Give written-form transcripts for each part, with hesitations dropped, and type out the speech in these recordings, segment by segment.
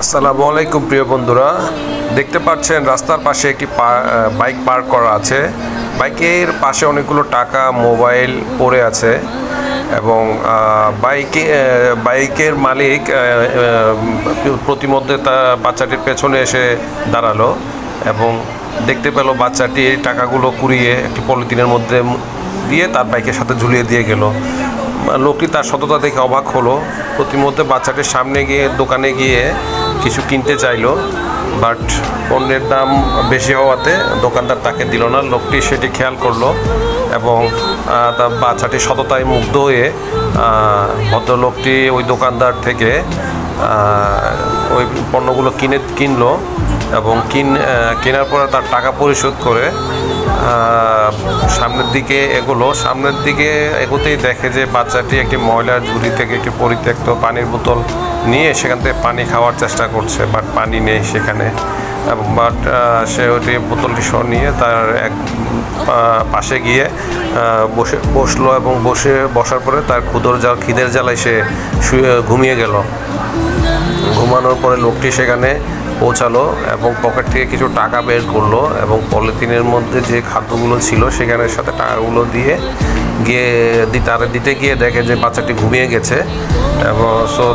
আসসালামু আলাইকুম প্রিয় বন্ধুরা, দেখতে পাচ্ছেন রাস্তার পাশে একটি বাইক পার্ক করা আছে। বাইকের পাশে অনেকগুলো টাকা, মোবাইল পড়ে আছে এবং বাইকের মালিক প্রতিমধ্যে তা বাচ্চাটির পেছনে এসে দাঁড়ালো এবং দেখতে পেল বাচ্চাটি টাকাগুলো কুড়িয়ে একটি পলিথিনের মধ্যে দিয়ে তার বাইকের সাথে ঝুলিয়ে দিয়ে গেল। লোকটি তার সততা দেখে অবাক হলো। প্রতিমধ্যে বাচ্চাটির সামনে গিয়ে দোকানে গিয়ে কিছু কিনতে চাইলো, বাট পণ্যের দাম বেশি হওয়াতে দোকানদার তাকে দিল না। লোকটি সেটি খেয়াল করলো এবং তার বাচ্চাটির সততায় মুগ্ধ হয়ে ভদ্রলোকটি ওই দোকানদার থেকে ওই পণ্যগুলো কিনলো এবং কেনার পরে তার টাকা পরিশোধ করে সামনের দিকে এগোতেই দেখে যে বাচ্চাটি একটি ময়লার ঝুড়ি থেকে একটি পরিত্যক্ত পানির বোতল নিয়ে সেখান থেকে পানি খাওয়ার চেষ্টা করছে, বাট পানি নেই সেখানে। বাট সে ওইটি বোতলটি সহ নিয়ে তার এক পাশে গিয়ে বসলো এবং বসার পরে তার খিদের জ্বালায় সে ঘুমিয়ে গেল। ঘুমানোর পরে লোকটি সেখানে পৌঁছালো এবং পকেট থেকে কিছু টাকা বের করলো এবং পলিথিনের মধ্যে যে খাদ্যগুলো ছিল সেখানের সাথে টাকাগুলো দিতে গিয়ে দেখে যে বাচ্চাটি ঘুমিয়ে গেছে এবং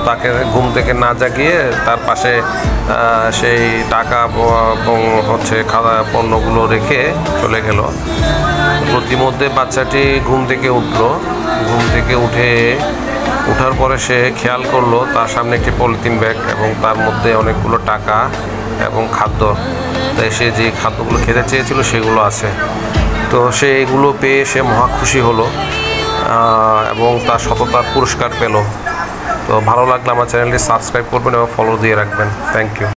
তাকে ঘুম থেকে না জাগিয়ে তার পাশে সেই টাকা এবং খাওয়া পণ্যগুলো রেখে চলে গেল। প্রতিমধ্যে বাচ্চাটি ঘুম থেকে ওঠার পরে সে খেয়াল করলো তার সামনে একটি পলিথিন ব্যাগ এবং তার মধ্যে অনেকগুলো টাকা এবং খাদ্য, তাই সে যে খাদ্যগুলো খেতে চেয়েছিল সেগুলো আছে। তো সে এগুলো পেয়ে সে মহা খুশি হলো এবং তার সততার পুরস্কার পেল। তো ভালো লাগলে আমার চ্যানেলটি সাবস্ক্রাইব করবেন এবং ফলো দিয়ে রাখবেন। Thank you.